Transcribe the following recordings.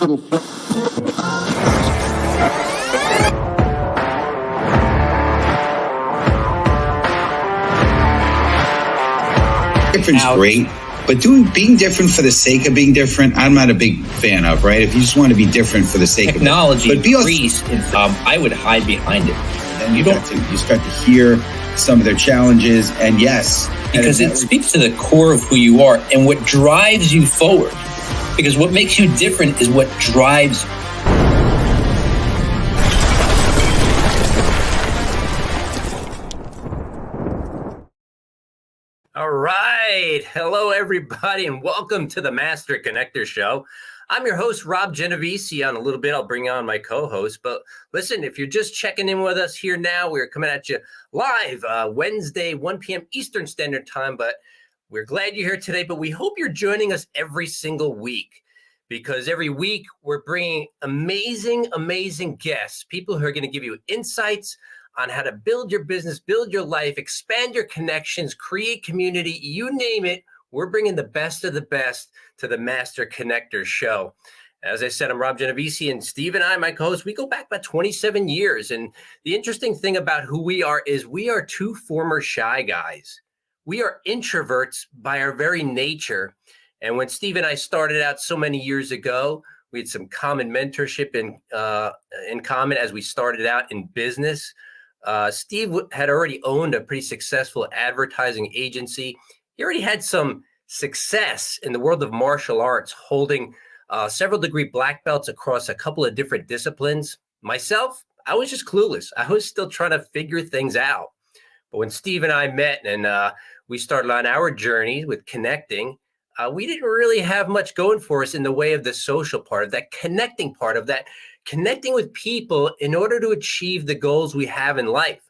Different's great, but being different for the sake of being different, I'm not a big fan of, right? If you just want to be different for the sake technology of it. Technology, I would hide behind it. And you start to hear some of their challenges, and yes. Because it speaks to the core of who you are and what drives you forward. Because what makes you different is what drives you. All right. Hello, everybody, and welcome to the Master Connector Show. I'm your host, Rob Genovese. In a little bit, I'll bring on my co-host. But listen, if you're just checking in with us here now, we're coming at you live Wednesday, 1 p.m. Eastern Standard Time. But we're glad you're here today. But we hope you're joining us every single week, because every week we're bringing amazing, amazing guests, people who are going to give you insights on how to build your business, build your life, expand your connections, create community, you name it. We're bringing the best of the best to the Master Connector Show. As I said, I'm Rob Genovese, and Steve and I, my co-host, we go back about 27 years. And the interesting thing about who we are is we are two former shy guys. We are introverts by our very nature. And when Steve and I started out so many years ago, we had some common mentorship in common as we started out in business. Steve had already owned a pretty successful advertising agency. He already had some success in the world of martial arts, holding several degree black belts across a couple of different disciplines. Myself, I was just clueless. I was still trying to figure things out. But when Steve and I met and we started on our journey with connecting, we didn't really have much going for us in the way of the social part, of that connecting part, of that connecting with people in order to achieve the goals we have in life.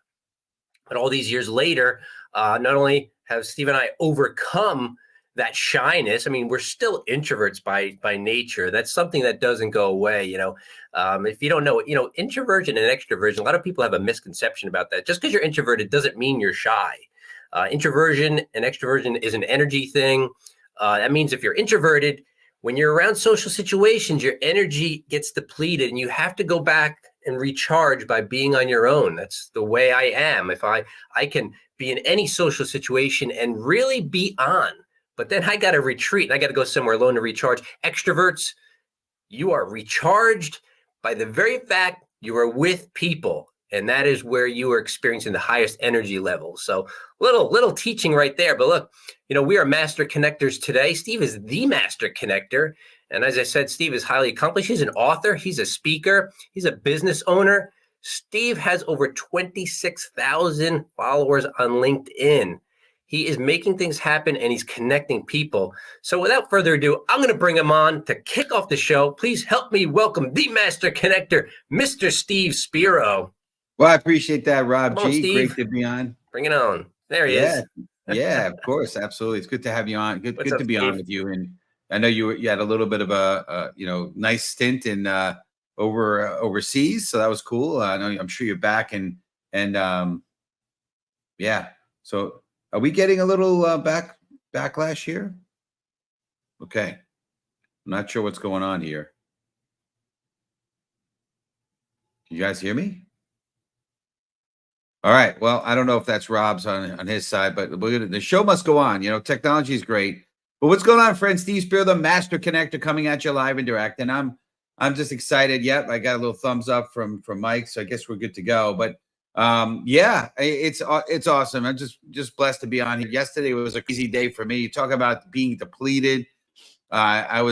But all these years later, not only have Steve and I overcome that shyness. I mean, we're still introverts by nature. That's something that doesn't go away. If you don't know, introversion and extroversion, a lot of people have a misconception about that. Just because you're introverted doesn't mean you're shy. Introversion and extroversion is an energy thing. That means if you're introverted, when you're around social situations, your energy gets depleted and you have to go back and recharge by being on your own. That's the way I am. If I can be in any social situation and really be on, but then I got to retreat and I got to go somewhere alone to recharge. Extroverts, you are recharged by the very fact you are with people. And that is where you are experiencing the highest energy levels. So little teaching right there. But look, we are master connectors today. Steve is the master connector. And as I said, Steve is highly accomplished. He's an author. He's a speaker. He's a business owner. Steve has over 26,000 followers on LinkedIn. He is making things happen and he's connecting people. So without further ado, I'm going to bring him on to kick off the show. Please help me welcome the master connector, Mr. Steve Spiro. Well, I appreciate that, Rob Come on, G. Steve. Great to be on. Bring it on. There he is. Yeah, of course. Absolutely. It's good to have you on. Good What's up, to be Steve? on with you. And I know you had a little bit of a nice stint in overseas. So that was cool. I'm sure you're back and yeah. So are we getting a little backlash here? Okay. I'm not sure what's going on here. Can you guys hear me? All right. Well, I don't know if that's Rob's on his side, but the show must go on. Technology is great. But what's going on, friends? Steve Spiro, the Master Connector, coming at you live and direct. And I'm just excited. Yep, I got a little thumbs up from Mike, so I guess we're good to go. But yeah, it's awesome. I'm just blessed to be on here. Yesterday was a crazy day for me. You talk about being depleted. I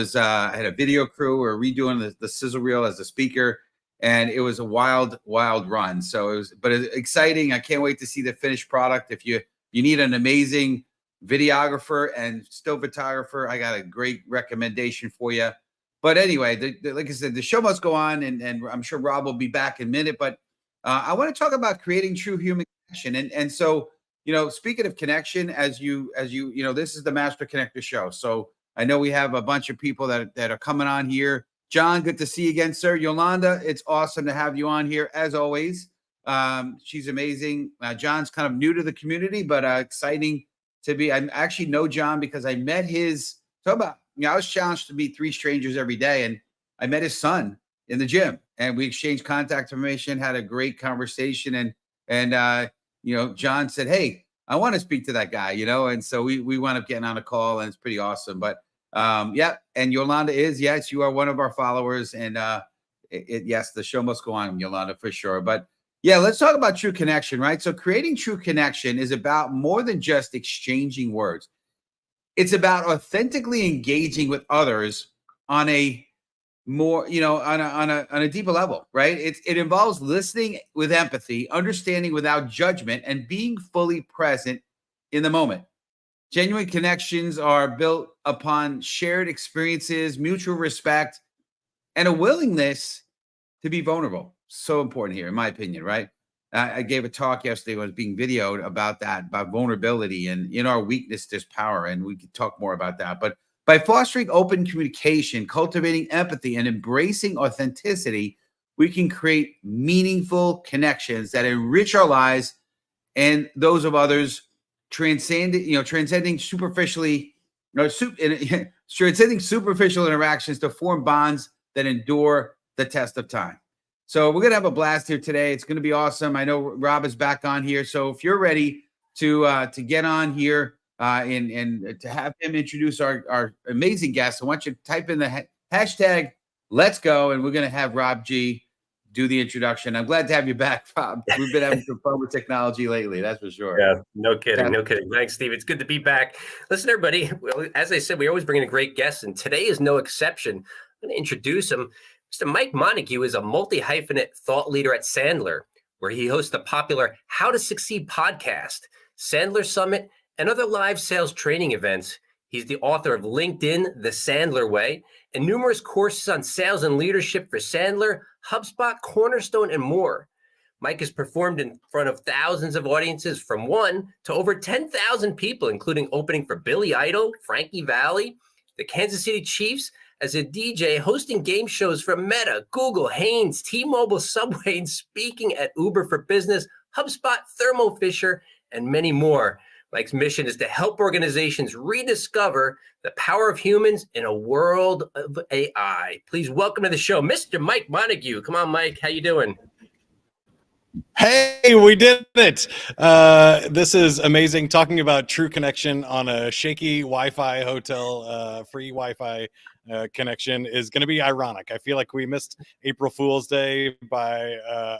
had a video crew. We're redoing the sizzle reel as a speaker. And it was a wild run. So it's exciting. I can't wait to see the finished product. If you need an amazing videographer and still photographer, I got a great recommendation for you. But anyway, like I said, the show must go on, and I'm sure Rob will be back in a minute. But I want to talk about creating true human connection. And so, speaking of connection, as you this is the Master Connector Show. So I know we have a bunch of people that are coming on here. John, good to see you again, sir. Yolanda, it's awesome to have you on here, as always. She's amazing. John's kind of new to the community, but exciting to be. I actually know John because I met I was challenged to meet 3 strangers every day. And I met his son in the gym, and we exchanged contact information, had a great conversation, and John said, "Hey, I want to speak to that guy," and so we wound up getting on a call, and it's pretty awesome. But yeah, and Yolanda is, yes, you are one of our followers, and yes, the show must go on, Yolanda, for sure. But yeah, let's talk about true connection, right? So creating true connection is about more than just exchanging words. It's about authentically engaging with others on a more, on a deeper level, right? It involves listening with empathy, understanding without judgment, and being fully present in the moment. Genuine connections are built upon shared experiences, mutual respect, and a willingness to be vulnerable. So important here, in my opinion, right? I gave a talk yesterday when I was being videoed about that, about vulnerability, and in our weakness, there's power. And we could talk more about that. But by fostering open communication, cultivating empathy, and embracing authenticity, we can create meaningful connections that enrich our lives and those of others, transcending superficially, transcending superficial interactions to form bonds that endure the test of time. So we're gonna have a blast here today. It's gonna be awesome. I know Rob is back on here, so if you're ready to get on here and to have him introduce our amazing guest, I want you to type in the hashtag Let's Go, and we're gonna have Rob G do the introduction. I'm glad to have you back, Rob. We've been having some fun with technology lately, that's for sure. Yeah, no kidding, no kidding. Thanks, Steve. It's good to be back. Listen, everybody, as I said, we always bring in a great guest, and today is no exception. I'm going to introduce him. Mr. Mike Montague is a multi-hyphenate thought leader at Sandler, where he hosts the popular How to Succeed podcast, Sandler Summit, and other live sales training events. He's the author of LinkedIn, The Sandler Way, and numerous courses on sales and leadership for Sandler, HubSpot, Cornerstone, and more. Mike has performed in front of thousands of audiences, from 1 to over 10,000 people, including opening for Billy Idol, Frankie Valli, the Kansas City Chiefs, as a DJ, hosting game shows for Meta, Google, Hanes, T-Mobile, Subway, and speaking at Uber for Business, HubSpot, Thermo Fisher, and many more. Mike's mission is to help organizations rediscover the power of humans in a world of AI. Please welcome to the show, Mr. Mike Montague. Come on, Mike. How you doing? Hey, we did it. This is amazing. Talking about true connection on a shaky Wi-Fi hotel, free Wi-Fi connection is going to be ironic. I feel like we missed April Fool's Day by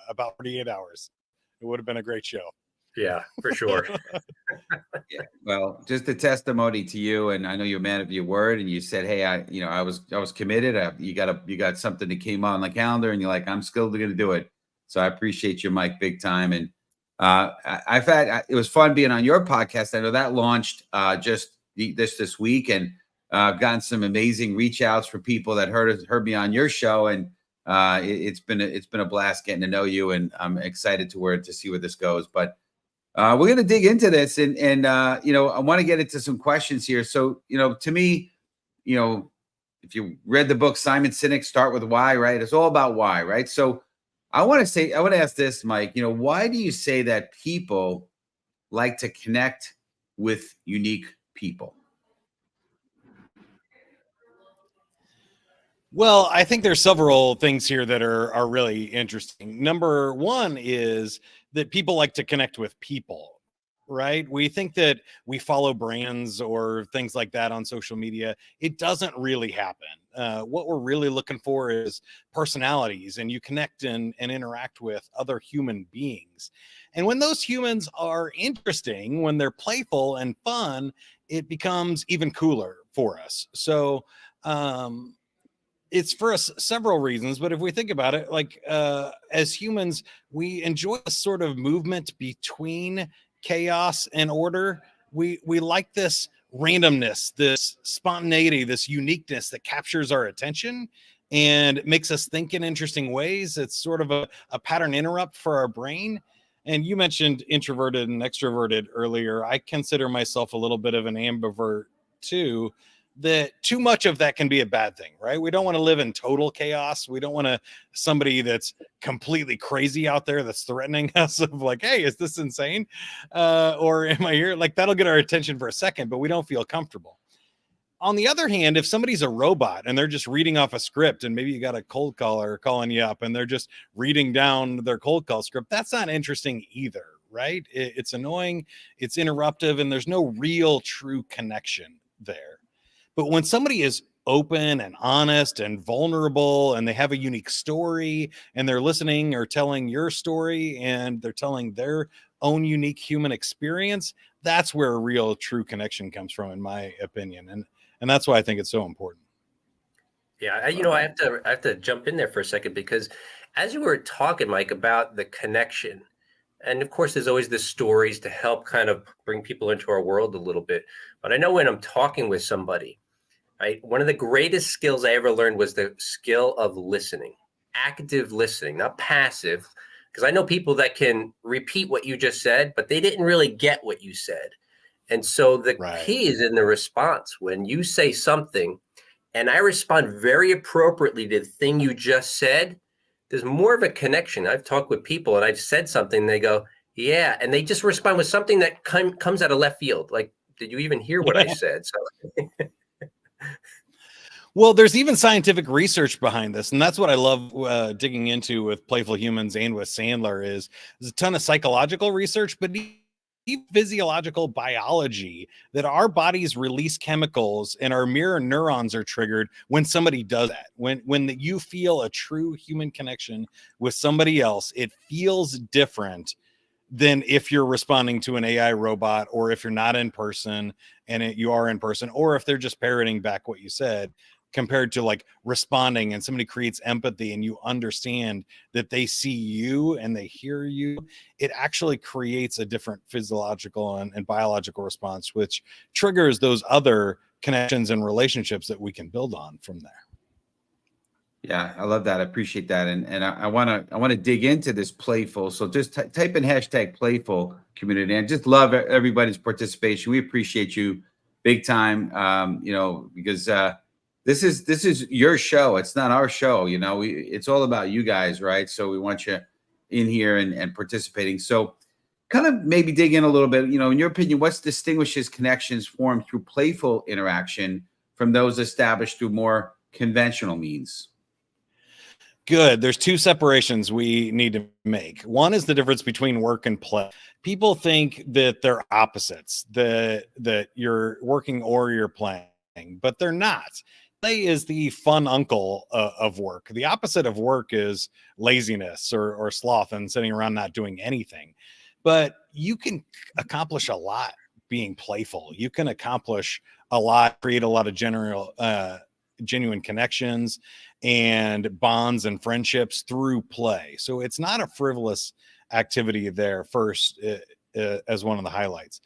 about 48 hours. It would have been a great show. Yeah, for sure. Yeah, well, just a testimony to you, and I know you're a man of your word, and you said, "Hey, I was committed. You got something that came on the calendar, and you're like, I'm still going to do it." So I appreciate you, Mike, big time. And it was fun being on your podcast. I know that launched just this week, and I've gotten some amazing reach outs from people that heard me on your show, and it's been a blast getting to know you, and I'm excited to see where this goes. But we're going to dig into this, and I want to get into some questions here. So to me, if you read the book Simon Sinek, Start with Why, right? It's all about why, right? So I want to ask this, Mike, why do you say that people like to connect with unique people? Well, I think there's several things here that are really interesting. Number one is that people like to connect with people, right? We think that we follow brands or things like that on social media. It doesn't really happen. What we're really looking for is personalities, and you connect and interact with other human beings. And when those humans are interesting, when they're playful and fun, it becomes even cooler for us. So, it's for us several reasons, but if we think about it, like as humans, we enjoy a sort of movement between chaos and order. We like this randomness, this spontaneity, this uniqueness that captures our attention and makes us think in interesting ways. It's sort of a pattern interrupt for our brain. And you mentioned introverted and extroverted earlier. I consider myself a little bit of an ambivert too. That too much of that can be a bad thing, right? We don't want to live in total chaos. We don't want somebody that's completely crazy out there that's threatening us of like, hey, is this insane? Or am I here? Like, that'll get our attention for a second, but we don't feel comfortable. On the other hand, if somebody's a robot and they're just reading off a script, and maybe you got a cold caller calling you up and they're just reading down their cold call script, that's not interesting either, right? It's annoying, it's interruptive, and there's no real true connection there. But when somebody is open and honest and vulnerable, and they have a unique story, and they're listening or telling your story, and they're telling their own unique human experience, that's where a real true connection comes from, in my opinion. And that's why I think it's so important. Yeah, I have to jump in there for a second, because as you were talking, Mike, about the connection, and of course, there's always the stories to help kind of bring people into our world a little bit. But I know when I'm talking with somebody, one of the greatest skills I ever learned was the skill of listening, active listening, not passive. Because I know people that can repeat what you just said, but they didn't really get what you said. And so the key is in the response. When you say something and I respond very appropriately to the thing you just said, there's more of a connection. I've talked with people and I've said something, and they go, yeah. And they just respond with something that comes out of left field. Like, did you even hear what I said? So well, there's even scientific research behind this. And that's what I love digging into with Playful Humans and with Sandler is there's a ton of psychological research, but physiological biology, that our bodies release chemicals and our mirror neurons are triggered when somebody does that. When you feel a true human connection with somebody else, it feels different than if you're responding to an AI robot, or if you're not in person and you are in person, or if they're just parroting back what you said, compared to like responding and somebody creates empathy and you understand that they see you and they hear you. It actually creates a different physiological and biological response, which triggers those other connections and relationships that we can build on from there. Yeah, I love that. I appreciate that. And I wanna dig into this playful. So just type in hashtag playful community. And just love everybody's participation. We appreciate you big time. Because this is your show. It's not our show. It's all about you guys, right? So we want you in here and participating. So kind of maybe dig in a little bit. In your opinion, what distinguishes connections formed through playful interaction from those established through more conventional means? Good. There's two separations we need to make. One is the difference between work and play. People think that they're opposites, that you're working or you're playing, but they're not. Play is the fun uncle of work. The opposite of work is laziness or sloth and sitting around not doing anything. But you can accomplish a lot being playful. You can accomplish a lot, create a lot of genuine connections and bonds and friendships through play. So it's not a frivolous activity there first, as one of the highlights.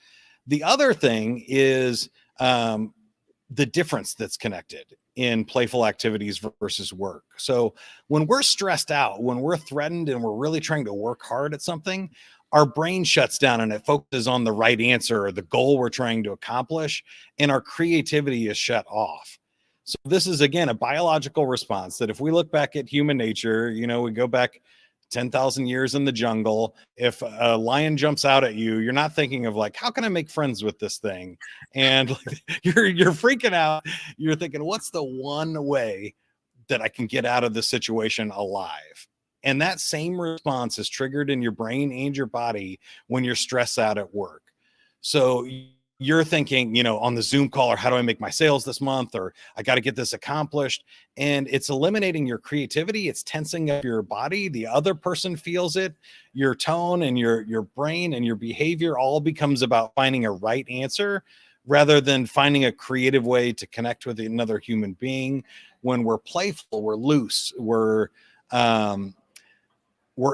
The other thing is the difference that's connected in playful activities versus work. So when we're stressed out, when we're threatened and we're really trying to work hard at something, our brain shuts down and it focuses on the right answer or the goal we're trying to accomplish, and our creativity is shut off. So this is, again, a biological response that if we look back at human nature, we go back 10,000 years in the jungle. If a lion jumps out at you, you're not thinking of like, how can I make friends with this thing? And you're freaking out. You're thinking, what's the one way that I can get out of this situation alive? And that same response is triggered in your brain and your body when you're stressed out at work. So you're thinking, on the Zoom call, or how do I make my sales this month? Or I got to get this accomplished. And it's eliminating your creativity. It's tensing up your body. The other person feels it. Your tone and your brain and your behavior all becomes about finding a right answer rather than finding a creative way to connect with another human being. When we're playful, we're loose, we're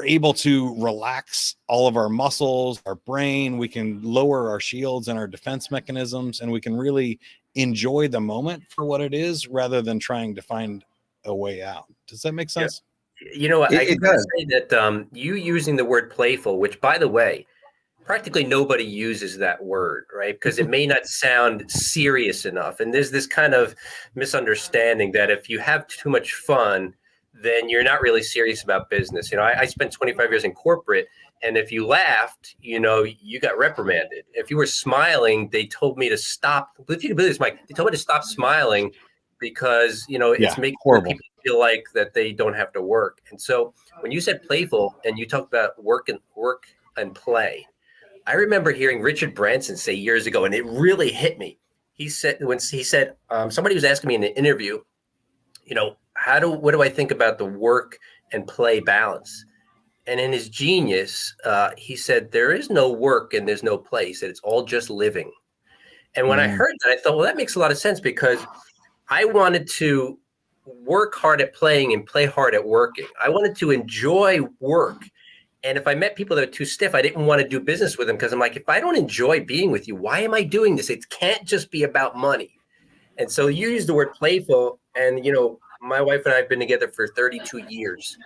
able to relax all of our muscles, our brain. We can lower our shields and our defense mechanisms, and we can really enjoy the moment for what it is rather than trying to find a way out. Does that make sense? Yeah. I can say that you using the word playful, which, by the way, practically nobody uses that word, right? Because it may not sound serious enough. And there's this kind of misunderstanding that if you have too much fun, then you're not really serious about business. You know, I spent 25 years in corporate, and if you laughed, you know, you got reprimanded. If you were smiling, they told me to stop. If you can believe this, Mike, they told me to stop smiling because, you know, it's making horrible. people feel like that they don't have to work. And so when you said playful and you talked about work and play, I remember hearing Richard Branson say years ago, and it really hit me. He said, somebody was asking me in an interview, you know, what do I think about the work and play balance? And in his genius, he said, there is no work and there's no play. He said, it's all just living. And when I heard that, I thought, well, that makes a lot of sense, because I wanted to work hard at playing and play hard at working. I wanted to enjoy work. And if I met people that are too stiff, I didn't want to do business with them, because I'm like, if I don't enjoy being with you, why am I doing this? It can't just be about money. And so you use the word playful, and, you know, my wife and I have been together for 32 years.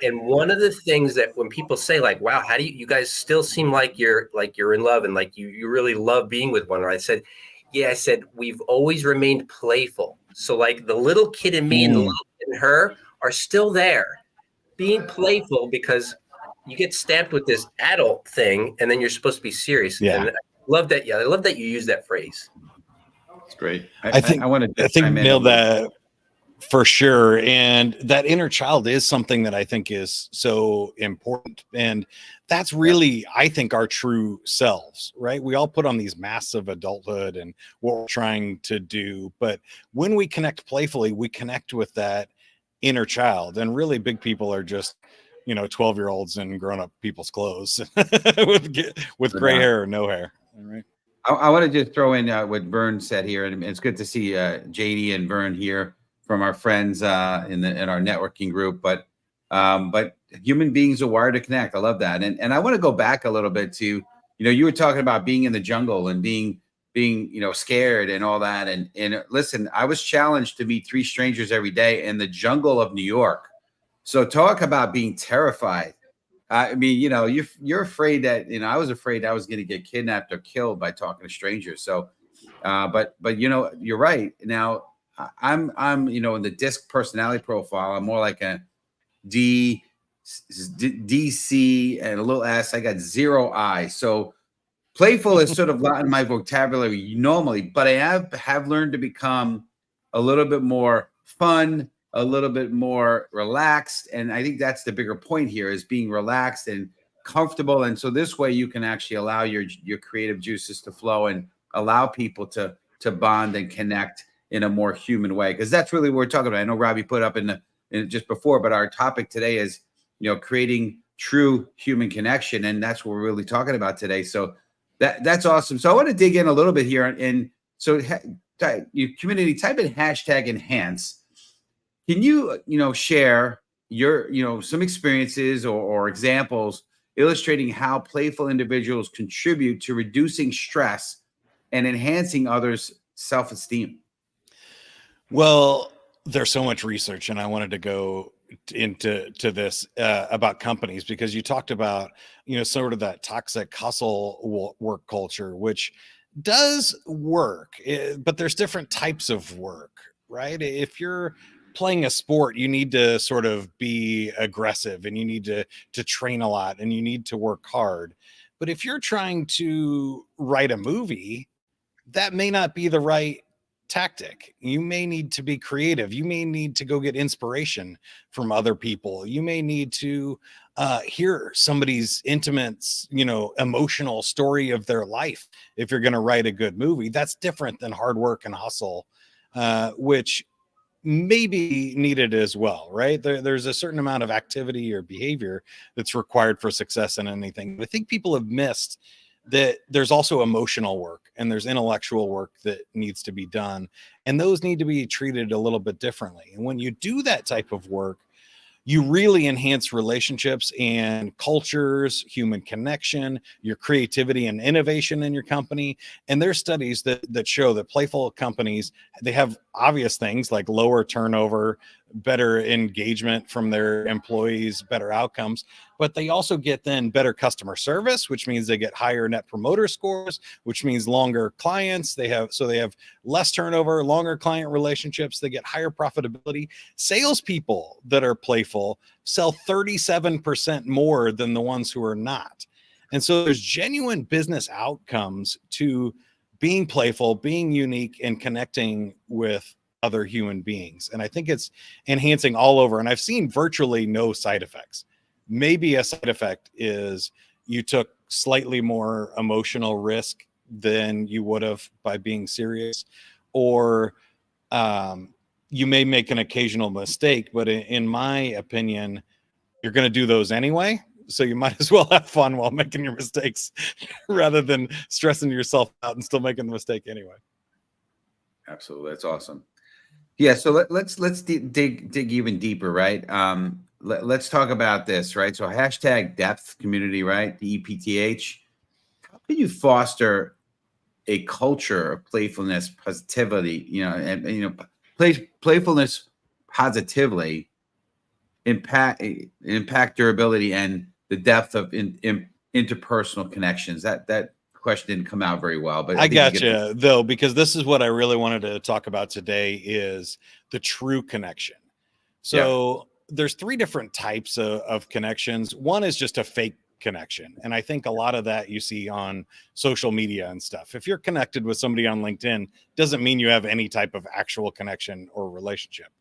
And one of the things that when people say, like, wow, how do you guys still seem like you're in love and like you really love being with one another? I said, we've always remained playful. So like the little kid in me and the little kid in her are still there, being playful, because you get stamped with this adult thing and then you're supposed to be serious. Yeah. And I love that. Yeah. I love that you use that phrase. It's great. I think nailed that for sure. And that inner child is something that I think is so important. And that's really, I think, our true selves, right? We all put on these masks of adulthood and what we're trying to do. But when we connect playfully, we connect with that inner child. And really big people are just, you know, 12-year-olds in grown-up people's clothes with gray hair or no hair. All right. I want to just throw in what Vern said here, and it's good to see JD and Vern here from our friends in our networking group. But human beings are wired to connect. I love that, and I want to go back a little bit to, you know, you were talking about being in the jungle and being you know, scared and all that. And listen, I was challenged to meet 3 strangers every day in the jungle of New York. So talk about being terrified. I mean, you know, you're afraid that, you know, I was afraid I was going to get kidnapped or killed by talking to strangers. So, but you know, you're right. Now I'm, you know, in the DISC personality profile, I'm more like a DC and a little S. I got 0 I. So playful is sort of not in my vocabulary normally, but I have learned to become a little bit more fun, a little bit more relaxed. And I think that's the bigger point here, is being relaxed and comfortable. And so this way you can actually allow your creative juices to flow and allow people to bond and connect in a more human way. Because that's really what we're talking about. I know Robbie put up in just before, but our topic today is, you know, creating true human connection. And that's what we're really talking about today. So that's awesome. So I want to dig in a little bit here. And so your community, type in #enhance. Can you, you know, share your, you know, some experiences or examples illustrating how playful individuals contribute to reducing stress and enhancing others' self-esteem? Well, there's so much research, and I wanted to go into this about companies, because you talked about, you know, sort of that toxic hustle work culture, which does work, but there's different types of work, right? If you're playing a sport, you need to sort of be aggressive, and you need to train a lot, and you need to work hard. But if you're trying to write a movie, that may not be the right tactic. You may need to be creative. You may need to go get inspiration from other people. You may need to hear somebody's intimate, you know, emotional story of their life. If you're going to write a good movie, that's different than hard work and hustle, which may be needed as well, right? There's a certain amount of activity or behavior that's required for success in anything. I think people have missed that there's also emotional work and there's intellectual work that needs to be done. And those need to be treated a little bit differently. And when you do that type of work, you really enhance relationships and cultures, human connection, your creativity and innovation in your company. And there's studies that show that playful companies, they have obvious things like lower turnover, better engagement from their employees, better outcomes, but they also get then better customer service, which means they get higher net promoter scores, which means longer clients. They have less turnover, longer client relationships. They get higher profitability. Salespeople that are playful sell 37% more than the ones who are not. And so there's genuine business outcomes to being playful, being unique, and connecting with other human beings. And I think it's enhancing all over. And I've seen virtually no side effects. Maybe a side effect is you took slightly more emotional risk than you would have by being serious, or you may make an occasional mistake, but in my opinion, you're going to do those anyway. So you might as well have fun while making your mistakes rather than stressing yourself out and still making the mistake anyway. Absolutely. That's awesome. Yeah. So let's dig even deeper, right? Let's talk about this, right? So hashtag depth community, right? The EPTH. How can you foster a culture of playfulness, positivity, playfulness positively impact durability and the depth of interpersonal connections? That question didn't come out very well, but I think got you you get though, because this is what I really wanted to talk about today is the true connection. So there's three different types of connections. One is just a fake connection. And I think a lot of that you see on social media and stuff. If you're connected with somebody on LinkedIn, doesn't mean you have any type of actual connection or relationship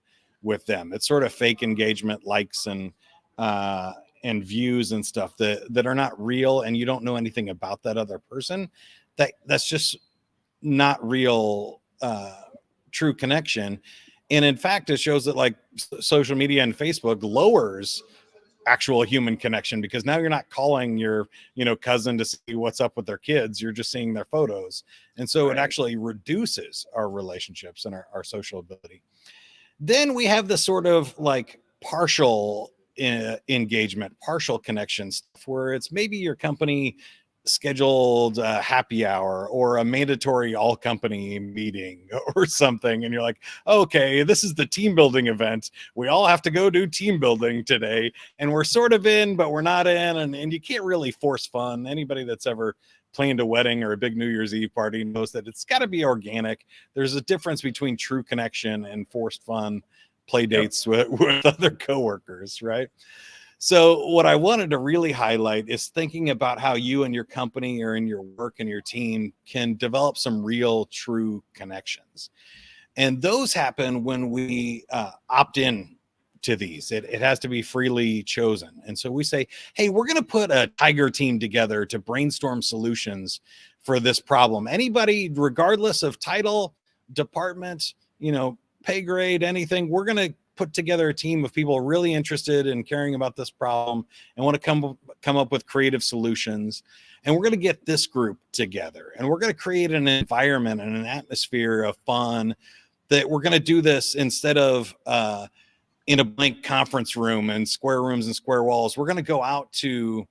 with them. It's sort of fake engagement, likes and views and stuff that are not real, and you don't know anything about that other person. That's just not real true connection. And in fact, it shows that like social media and Facebook lowers actual human connection, because now you're not calling your cousin to see what's up with their kids, you're just seeing their photos. And so it actually reduces our relationships and our social ability. Then we have the sort of like partial engagement, partial connection stuff, where it's maybe your company scheduled a happy hour or a mandatory all company meeting or something, and you're like, okay, this is the team building event, we all have to go do team building today, and we're sort of in but we're not in, and you can't really force fun. Anybody that's ever planned a wedding or a big New Year's Eve party knows that it's got to be organic. There's a difference between true connection and forced fun play dates with other coworkers, right? So what I wanted to really highlight is thinking about how you and your company or in your work and your team can develop some real true connections. And those happen when we opt in to these. It has to be freely chosen. And so we say, hey, we're going to put a tiger team together to brainstorm solutions for this problem. Anybody, regardless of title, department, pay grade, anything, we're going to put together a team of people really interested in caring about this problem and want to come up with creative solutions. And we're going to get this group together, and we're going to create an environment and an atmosphere of fun, that we're going to do this instead of in a blank conference room and square rooms and square walls. We're going to go out to,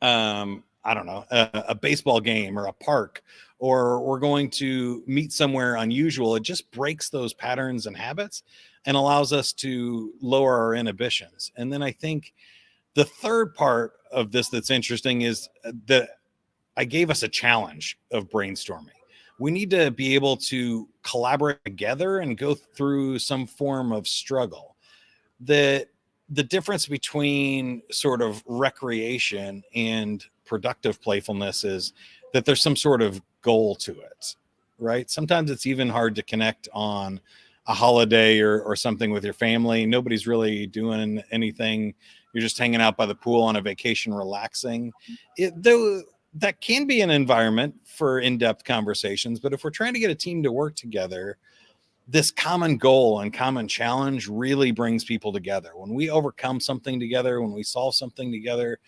a baseball game or a park, or we're going to meet somewhere unusual. It just breaks those patterns and habits and allows us to lower our inhibitions. And then I think the third part of this that's interesting is that I gave us a challenge of brainstorming. We need to be able to collaborate together and go through some form of struggle. The difference between sort of recreation and productive playfulness is that there's some sort of goal to it, right? Sometimes it's even hard to connect on a holiday or something with your family. Nobody's really doing anything. You're just hanging out by the pool on a vacation, relaxing. Though that can be an environment for in-depth conversations, but if we're trying to get a team to work together, this common goal and common challenge really brings people together. When we overcome something together, when we solve something together,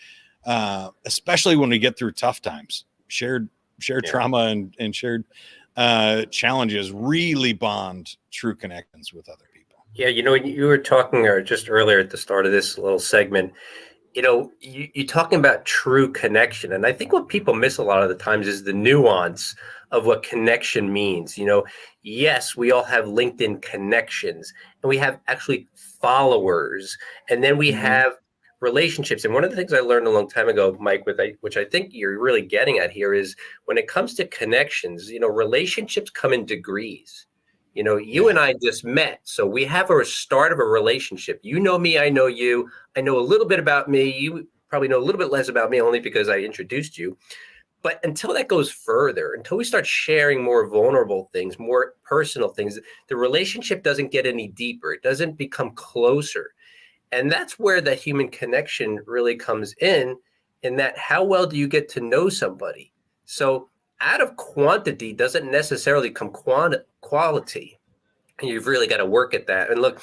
especially when we get through tough times, shared trauma and shared challenges really bond true connections with other people. Yeah, you were talking or just earlier at the start of this little segment, you're talking about true connection. And I think what people miss a lot of the times is the nuance of what connection means. Yes, we all have LinkedIn connections and we have actually followers, and then we Mhm. have relationships. And one of the things I learned a long time ago, Mike, which I think you're really getting at here, is when it comes to connections, relationships come in degrees. You Yeah. and I just met, so we have a start of a relationship. You know me, I know you. I know a little bit about me. You probably know a little bit less about me only because I introduced you. But until that goes further, until we start sharing more vulnerable things, more personal things, the relationship doesn't get any deeper. It doesn't become closer. And that's where the human connection really comes in that how well do you get to know somebody? So out of quantity doesn't necessarily come quality. And you've really got to work at that. And look,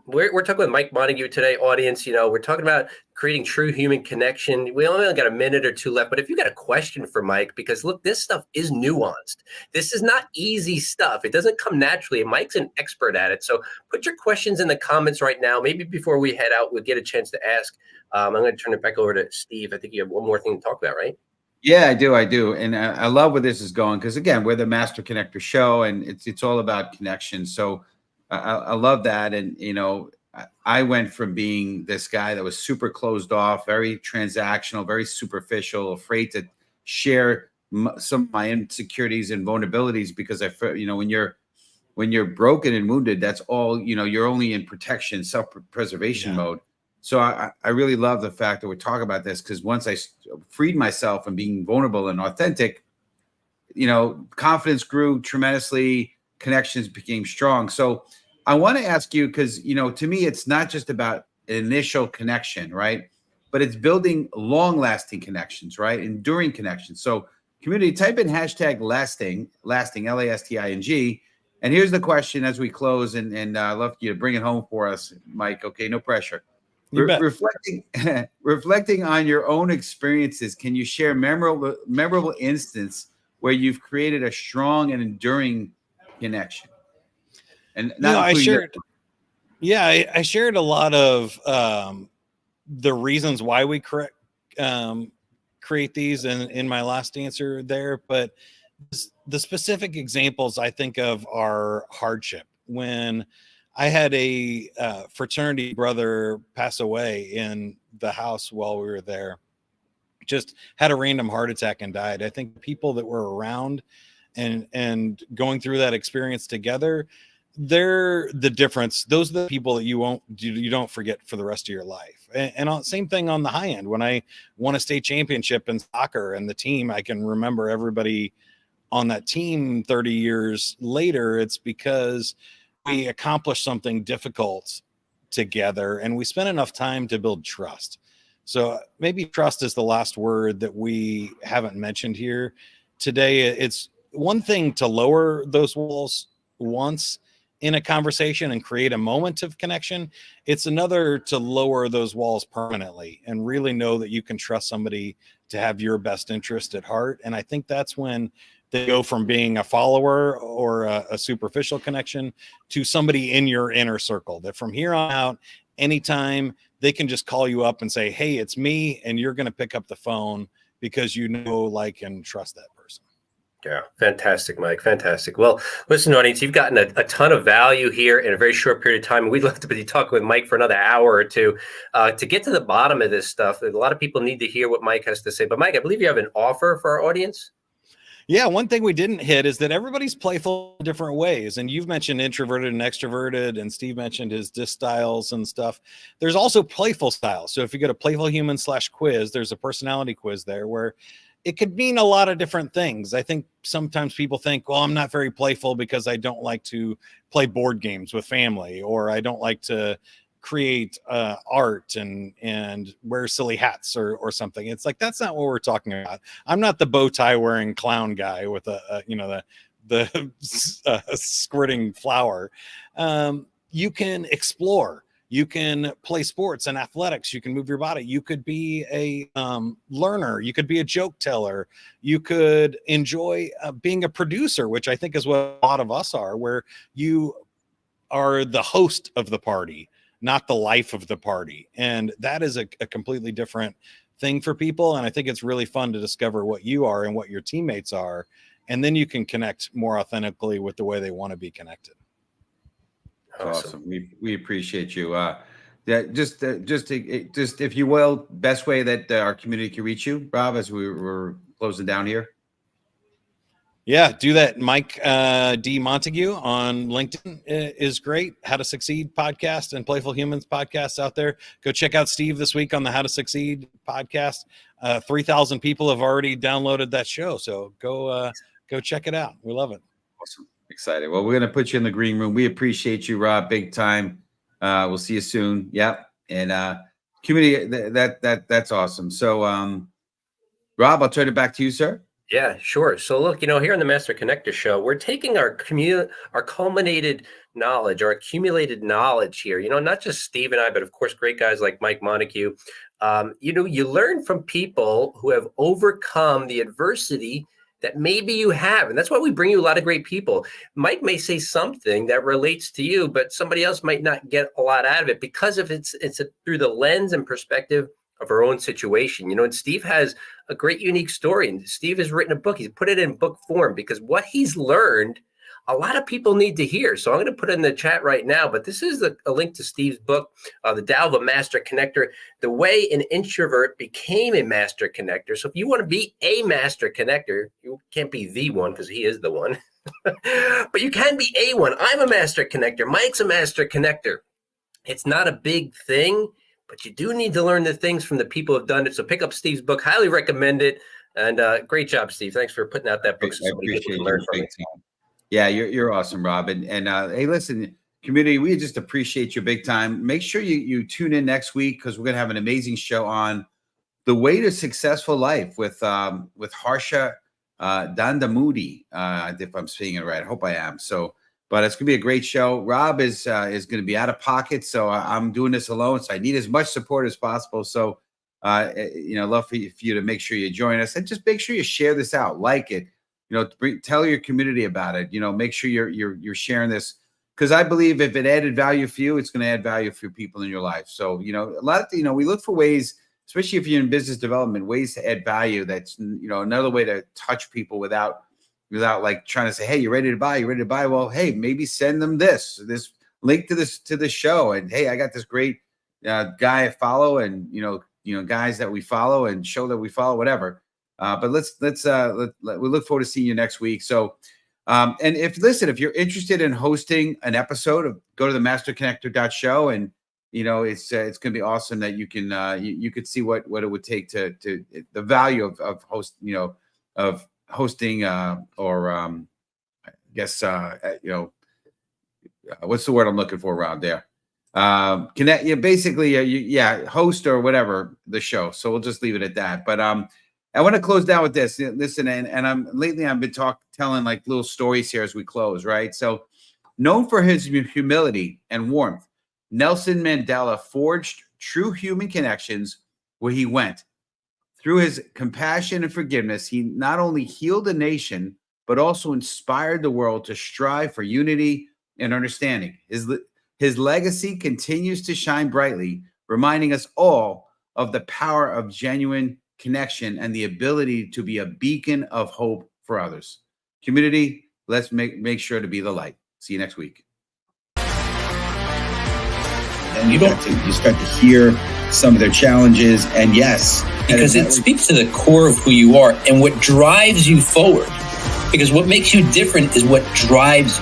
we're talking with Mike Montague today, audience. We're talking about creating true human connection. We only got a minute or two left, but if you got a question for Mike, because look, this stuff is nuanced. This is not easy stuff. It doesn't come naturally. And Mike's an expert at it. So put your questions in the comments right now. Maybe before we head out, we'll get a chance to ask. I'm going to turn it back over to Steve. I think you have one more thing to talk about, right? Yeah, I do, and I love where this is going because again, we're the Master Connector show, and it's all about connection. So I love that, and I went from being this guy that was super closed off, very transactional, very superficial, afraid to share some of my insecurities and vulnerabilities because when you're broken and wounded, that's all, you're only in protection, self-preservation Yeah. mode. So I really love the fact that we're talking about this because once I freed myself from being vulnerable and authentic, confidence grew tremendously, connections became strong. So I want to ask you, because, to me, it's not just about initial connection, right? But it's building long lasting connections, right? Enduring connections. So community, type in hashtag lasting, LASTING. And here's the question as we close, and I'd love you to bring it home for us, Mike. Okay, no pressure. You bet. Reflecting on your own experiences, can you share memorable instance where you've created a strong and enduring connection, and not I including this shared, yeah, I shared a lot of the reasons why we create these in my last answer there, but the specific examples I think of are hardship. When I had a fraternity brother pass away in the house while we were there, just had a random heart attack and died. I think people that were around and going through that experience together, they're the difference. Those are the people that you don't forget for the rest of your life. And same thing on the high end. When I won a state championship in soccer and the team, I can remember everybody on that team 30 years later. It's because we accomplished something difficult together and we spent enough time to build trust. So maybe trust is the last word that we haven't mentioned here today. It's one thing to lower those walls once in a conversation and create a moment of connection. It's another to lower those walls permanently and really know that you can trust somebody to have your best interest at heart. And I think that's when they go from being a follower or a superficial connection to somebody in your inner circle, that from here on out, anytime they can just call you up and say, hey, it's me. And you're going to pick up the phone because you know, like, and trust that person. Yeah, fantastic, Mike. Fantastic. Well, listen, audience, you've gotten a ton of value here in a very short period of time. We'd love to be talking with Mike for another hour or two to get to the bottom of this stuff. A lot of people need to hear what Mike has to say. But Mike, I believe you have an offer for our audience. Yeah, one thing we didn't hit is that everybody's playful in different ways. And you've mentioned introverted and extroverted, and Steve mentioned his disc styles and stuff. There's also playful styles. So if you go to playfulhuman.com/quiz, there's a personality quiz there where it could mean a lot of different things. I think sometimes people think, well, I'm not very playful because I don't like to play board games with family, or I don't like to create art and wear silly hats or something. It's like, that's not what we're talking about. I'm not the bow tie wearing clown guy with the squirting flower. You can explore. You can play sports and athletics. You can move your body. You could be a learner. You could be a joke teller. You could enjoy being a producer, which I think is what a lot of us are, where you are the host of the party, not the life of the party. And that is a completely different thing for people. And I think it's really fun to discover what you are and what your teammates are. And then you can connect more authentically with the way they want to be connected. Awesome. We appreciate you. Just if you will, best way that our community can reach you, Rob, as we're closing down here. Yeah, do that. Mike D. Montague on LinkedIn is great. How to Succeed podcast and Playful Humans podcasts out there. Go check out Steve this week on the How to Succeed podcast. 3,000 people have already downloaded that show. So go check it out. We love it. Awesome. Excited. Well, we're going to put you in the green room. We appreciate you, Rob, big time. We'll see you soon. Yep. And community, that's awesome. So, Rob, I'll turn it back to you, sir. Yeah, sure. So look, here on the Master Connector Show, we're taking our culminated knowledge, our accumulated knowledge here, not just Steve and I, but of course, great guys like Mike Montague. You learn from people who have overcome the adversity that maybe you have. And that's why we bring you a lot of great people. Mike may say something that relates to you, but somebody else might not get a lot out of it because of it's through the lens and perspective of our own situation. And Steve has a great unique story, and Steve has written a book. He's put it in book form because what he's learned, a lot of people need to hear. So I'm going to put it in the chat right now, but this is a link to Steve's book, The Tao of a Master Connector, the way an introvert became a master connector. So if you want to be a master connector, you can't be the one because he is the one, but you can be a one. I'm a master connector. Mike's a master connector. It's not a big thing, but you do need to learn the things from the people who have done it. So pick up Steve's book. Highly recommend it. And great job, Steve. Thanks for putting out that book so somebody people can learn from it. Yeah, you're awesome, Rob. And hey, listen, community, we just appreciate you big time. Make sure you tune in next week because we're going to have an amazing show on the way to successful life with Harsha Dandamudi. If I'm saying it right, I hope I am. So, but it's gonna be a great show. Rob is going to be out of pocket, so I'm doing this alone. So I need as much support as possible. So, love for you to make sure you join us and just make sure you share this out, like it. Tell your community about it. Make sure you're sharing this because I believe if it added value for you, it's going to add value for people in your life. So, a lot of we look for ways, especially if you're in business development, ways to add value. That's another way to touch people without like trying to say, hey, you ready to buy? Well, hey, maybe send them this link to the show, and hey, I got this great guy I follow, and guys that we follow and show that we follow, whatever. But we look forward to seeing you next week. So, and if you're interested in hosting an episode, go to the masterconnector.show, and it's going to be awesome that you can you could see what it would take to the value of hosting or I guess what's the word I'm looking for around there? Host or whatever the show. So we'll just leave it at that. But I want to close down with this. Listen, and I've been telling like little stories here as we close, right? So, known for his humility and warmth, Nelson Mandela forged true human connections where he went. Through his compassion and forgiveness, he not only healed a nation, but also inspired the world to strive for unity and understanding. His legacy continues to shine brightly, reminding us all of the power of genuine connection and the ability to be a beacon of hope for others. Community, let's make sure to be the light. See you next week. And you start to hear some of their challenges, and yes, because it speaks to the core of who you are and what drives you forward. Because what makes you different is what drives